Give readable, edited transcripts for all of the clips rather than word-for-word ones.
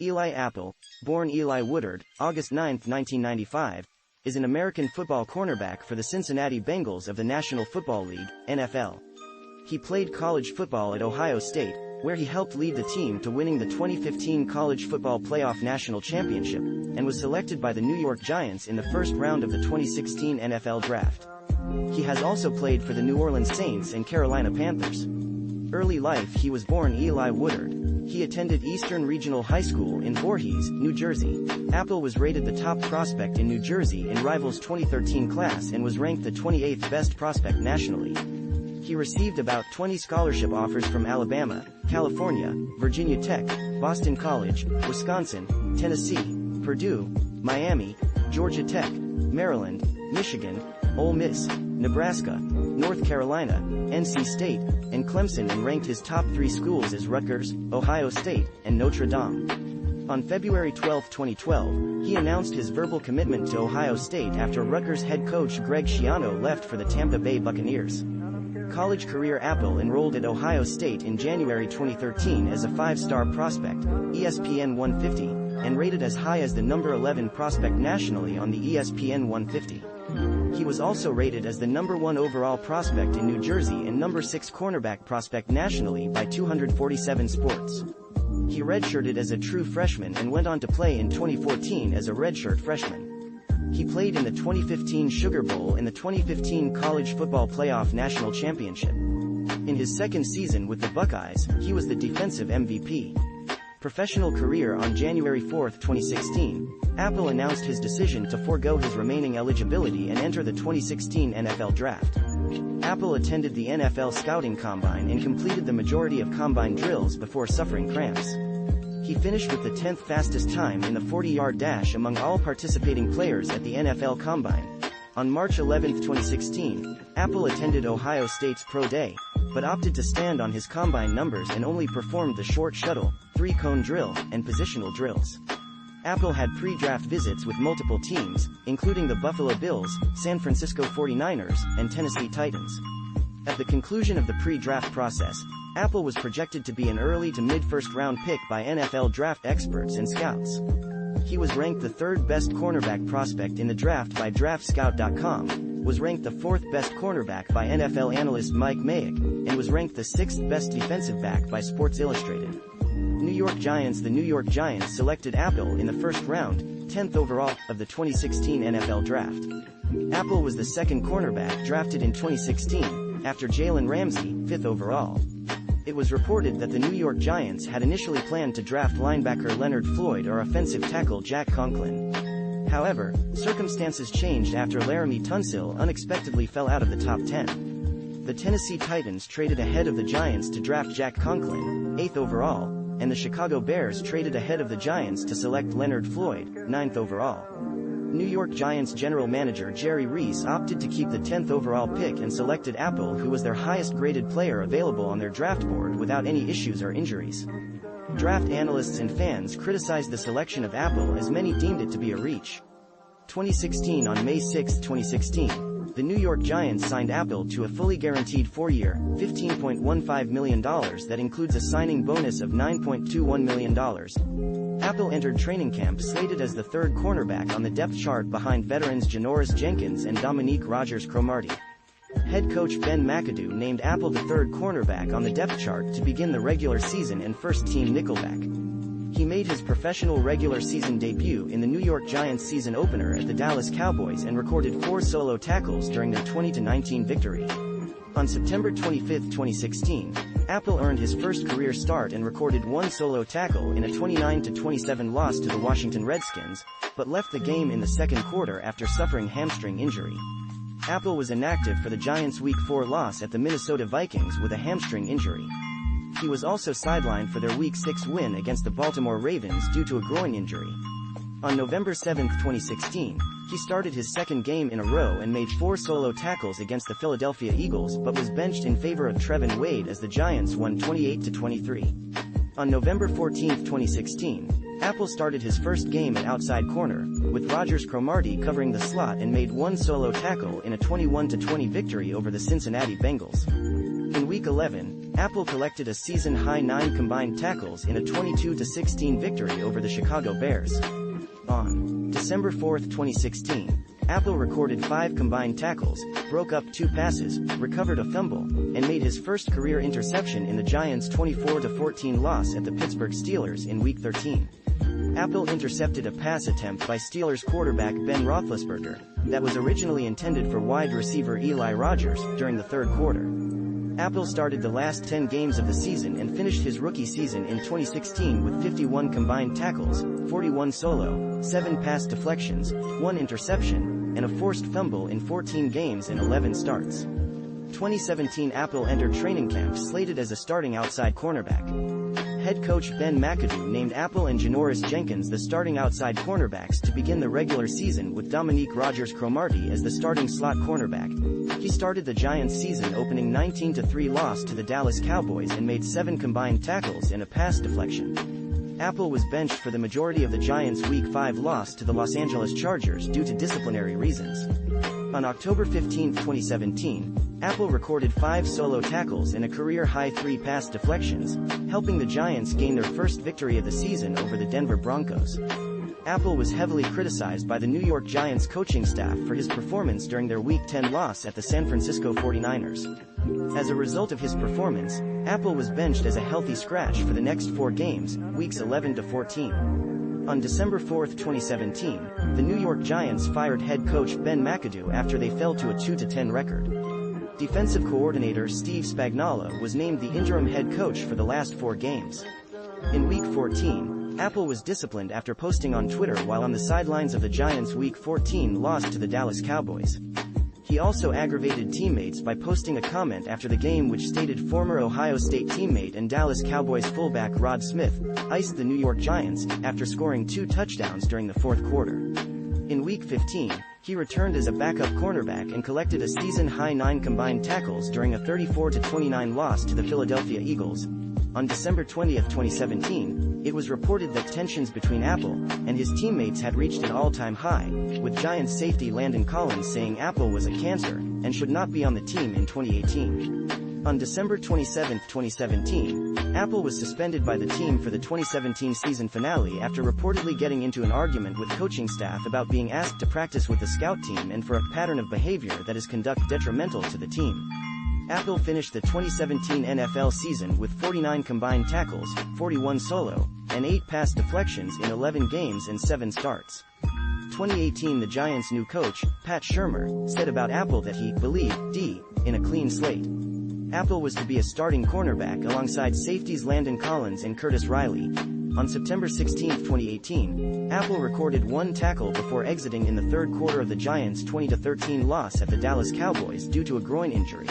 Eli Apple, born Eli Woodard, August 9, 1995, is an American football cornerback for the Cincinnati Bengals of the National Football League, NFL. He played college football at Ohio State, where he helped lead the team to winning the 2015 College Football Playoff National Championship, and was selected by the New York Giants in the first round of the 2016 NFL Draft. He has also played for the New Orleans Saints and Carolina Panthers. Early life. He was born Eli Woodard. He attended Eastern Regional High School in Voorhees, New Jersey. Apple was rated the top prospect in New Jersey in Rivals' 2013 class and was ranked the 28th best prospect nationally. He received about 20 scholarship offers from Alabama, California, Virginia Tech, Boston College, Wisconsin, Tennessee, Purdue, Miami, Georgia Tech, Maryland, Michigan, Ole Miss, Nebraska, North Carolina, NC State, and Clemson, and ranked his top 3 schools as Rutgers, Ohio State, and Notre Dame. On February 12, 2012, he announced his verbal commitment to Ohio State after Rutgers head coach Greg Schiano left for the Tampa Bay Buccaneers. College career. Apple enrolled at Ohio State in January 2013 as a 5-star prospect, ESPN 150, and rated as high as the number 11 prospect nationally on the ESPN 150. He was also rated as the number 1 overall prospect in New Jersey and number 6 cornerback prospect nationally by 247 Sports. He redshirted as a true freshman and went on to play in 2014 as a redshirt freshman. He played in the 2015 Sugar Bowl and the 2015 College Football Playoff National Championship. In his second season with the Buckeyes, he was the defensive MVP. Professional career. On January 4, 2016, Apple announced his decision to forego his remaining eligibility and enter the 2016 NFL Draft. Apple attended the NFL Scouting Combine and completed the majority of combine drills before suffering cramps. He finished with the 10th fastest time in the 40-yard dash among all participating players at the NFL Combine. On March 11, 2016, Apple attended Ohio State's Pro Day, but opted to stand on his combine numbers and only performed the short shuttle, 3-cone drill, and positional drills. Apple had pre-draft visits with multiple teams, including the Buffalo Bills, San Francisco 49ers, and Tennessee Titans. At the conclusion of the pre-draft process, Apple was projected to be an early to mid-first round pick by NFL draft experts and scouts. He was ranked the 3rd best cornerback prospect in the draft by DraftScout.com, was ranked the 4th best cornerback by NFL analyst Mike Mayock, and was ranked the 6th best defensive back by Sports Illustrated. New York Giants. The New York Giants selected Apple in the first round, 10th overall, of the 2016 NFL Draft. Apple was the 2nd cornerback drafted in 2016, after Jalen Ramsey, 5th overall. It was reported that the New York Giants had initially planned to draft linebacker Leonard Floyd or offensive tackle Jack Conklin. However, circumstances changed after Laramie Tunsil unexpectedly fell out of the top 10. The Tennessee Titans traded ahead of the Giants to draft Jack Conklin, 8th overall, and the Chicago Bears traded ahead of the Giants to select Leonard Floyd, 9th overall. New York Giants general manager Jerry Reese opted to keep the 10th overall pick and selected Apple, who was their highest-graded player available on their draft board without any issues or injuries. Draft analysts and fans criticized the selection of Apple, as many deemed it to be a reach. 2016. On May 6, 2016, the New York Giants signed Apple to a fully guaranteed 4-year, $15.15 million that includes a signing bonus of $9.21 million. Apple entered training camp slated as the 3rd cornerback on the depth chart behind veterans Janoris Jenkins and Dominique Rodgers-Cromartie. Head coach Ben McAdoo named Apple the 3rd cornerback on the depth chart to begin the regular season and first-team nickelback. He made his professional regular season debut in the New York Giants season opener at the Dallas Cowboys and recorded 4 solo tackles during their 20-19 victory. On September 25, 2016, Apple earned his first career start and recorded 1 solo tackle in a 29-27 loss to the Washington Redskins, but left the game in the second quarter after suffering hamstring injury. Apple was inactive for the Giants' Week 4 loss at the Minnesota Vikings with a hamstring injury. He was also sidelined for their Week 6 win against the Baltimore Ravens due to a groin injury. On November 7, 2016, he started his 2nd game in a row and made 4 solo tackles against the Philadelphia Eagles, but was benched in favor of Trevin Wade as the Giants won 28-23. On November 14, 2016, Apple started his first game at outside corner, with Rodgers-Cromartie covering the slot, and made 1 solo tackle in a 21-20 victory over the Cincinnati Bengals. In Week 11, Apple collected a season-high 9 combined tackles in a 22-16 victory over the Chicago Bears. On December 4, 2016, Apple recorded 5 combined tackles, broke up 2 passes, recovered a fumble, and made his first career interception in the Giants' 24-14 loss at the Pittsburgh Steelers in Week 13. Apple intercepted a pass attempt by Steelers quarterback Ben Roethlisberger that was originally intended for wide receiver Eli Rogers during the third quarter. Apple started the last 10 games of the season and finished his rookie season in 2016 with 51 combined tackles, 41 solo, 7 pass deflections, 1 interception, and a forced fumble in 14 games and 11 starts. 2017 Apple entered training camp slated as a starting outside cornerback. Head coach Ben McAdoo named Apple and Janoris Jenkins the starting outside cornerbacks to begin the regular season, with Dominique Rodgers-Cromartie as the starting slot cornerback. He started the Giants' season-opening 19-3 loss to the Dallas Cowboys and made 7 combined tackles and a pass deflection. Apple was benched for the majority of the Giants' Week 5 loss to the Los Angeles Chargers due to disciplinary reasons. On October 15, 2017, Apple recorded 5 solo tackles and a career-high 3 pass deflections, helping the Giants gain their first victory of the season over the Denver Broncos. Apple was heavily criticized by the New York Giants coaching staff for his performance during their Week 10 loss at the San Francisco 49ers. As a result of his performance, Apple was benched as a healthy scratch for the next 4 games, Weeks 11-14. On December 4, 2017, the New York Giants fired head coach Ben McAdoo after they fell to a 2-10 record. Defensive coordinator Steve Spagnuolo was named the interim head coach for the last 4 games. In Week 14, Apple was disciplined after posting on Twitter while on the sidelines of the Giants' Week 14 loss to the Dallas Cowboys. He also aggravated teammates by posting a comment after the game which stated former Ohio State teammate and Dallas Cowboys fullback Rod Smith iced the New York Giants after scoring 2 touchdowns during the fourth quarter. In Week 15, he returned as a backup cornerback and collected a season-high 9 combined tackles during a 34-29 loss to the Philadelphia Eagles. On December 20, 2017, it was reported that tensions between Apple and his teammates had reached an all-time high, with Giants safety Landon Collins saying Apple was a cancer and should not be on the team in 2018. On December 27, 2017, Apple was suspended by the team for the 2017 season finale after reportedly getting into an argument with coaching staff about being asked to practice with the scout team and for a pattern of behavior that is conduct detrimental to the team. Apple finished the 2017 NFL season with 49 combined tackles, 41 solo, and 8 pass deflections in 11 games and 7 starts. 2018 The Giants' new coach, Pat Shurmur, said about Apple that he believed in a clean slate. Apple was to be a starting cornerback alongside safeties Landon Collins and Curtis Riley. On September 16, 2018, Apple recorded 1 tackle before exiting in the third quarter of the Giants' 20-13 loss at the Dallas Cowboys due to a groin injury.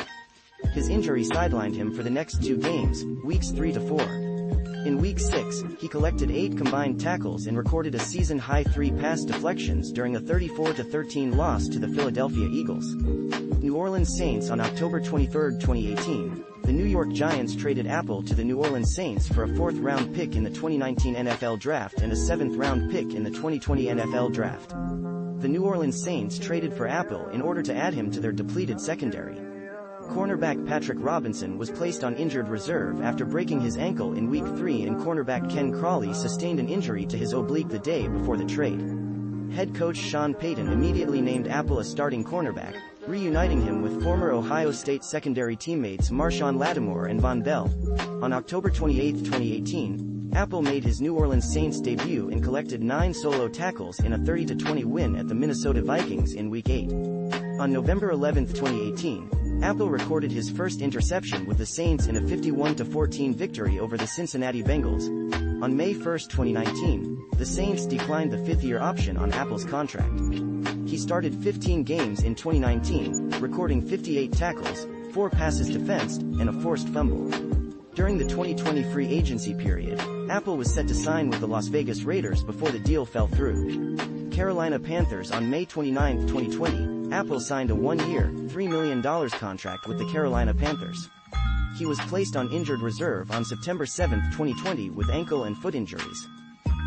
His injury sidelined him for the next 2 games, Weeks 3-4. In Week 6, he collected 8 combined tackles and recorded a season-high 3 pass deflections during a 34-13 loss to the Philadelphia Eagles. New Orleans Saints. On October 23, 2018, the New York Giants traded Apple to the New Orleans Saints for a 4th-round pick in the 2019 NFL Draft and a 7th-round pick in the 2020 NFL Draft. The New Orleans Saints traded for Apple in order to add him to their depleted secondary. Cornerback Patrick Robinson was placed on injured reserve after breaking his ankle in Week 3, and cornerback Ken Crawley sustained an injury to his oblique the day before the trade. Head coach Sean Payton immediately named Apple a starting cornerback, reuniting him with former Ohio State secondary teammates Marshawn Lattimore and Von Bell. On October 28, 2018, Apple made his New Orleans Saints debut and collected 9 solo tackles in a 30-20 win at the Minnesota Vikings in Week 8. On November 11, 2018, Apple recorded his first interception with the Saints in a 51-14 victory over the Cincinnati Bengals. On May 1, 2019, the Saints declined the 5th-year option on Apple's contract. He started 15 games in 2019, recording 58 tackles, 4 passes defensed, and a forced fumble. During the 2020 free agency period, Apple was set to sign with the Las Vegas Raiders before the deal fell through. Carolina Panthers. On May 29, 2020, Apple signed a 1-year, $3 million contract with the Carolina Panthers. He was placed on injured reserve on September 7, 2020 with ankle and foot injuries.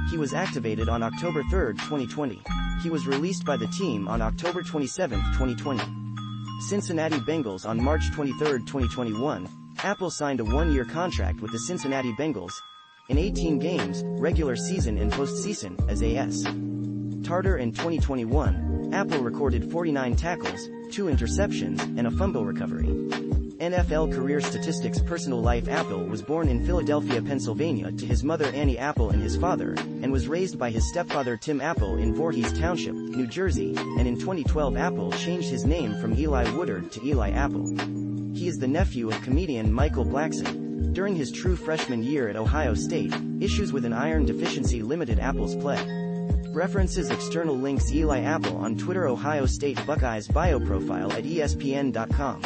He was activated on October 3, 2020. He was released by the team on October 27, 2020. Cincinnati Bengals. On March 23, 2021, Apple signed a one-year contract with the Cincinnati Bengals in 18 games, regular season and postseason, as a starter. In 2021, Apple recorded 49 tackles, 2 interceptions, and a fumble recovery. NFL career statistics. Personal life. Apple was born in Philadelphia, Pennsylvania to his mother Annie Apple and his father, and was raised by his stepfather Tim Apple in Voorhees Township, New Jersey, and in 2012 Apple changed his name from Eli Woodard to Eli Apple. He is the nephew of comedian Michael Blackson. During his true freshman year at Ohio State, issues with an iron deficiency limited Apple's play. References. External links. Eli Apple on Twitter. Ohio State Buckeyes bio profile at ESPN.com.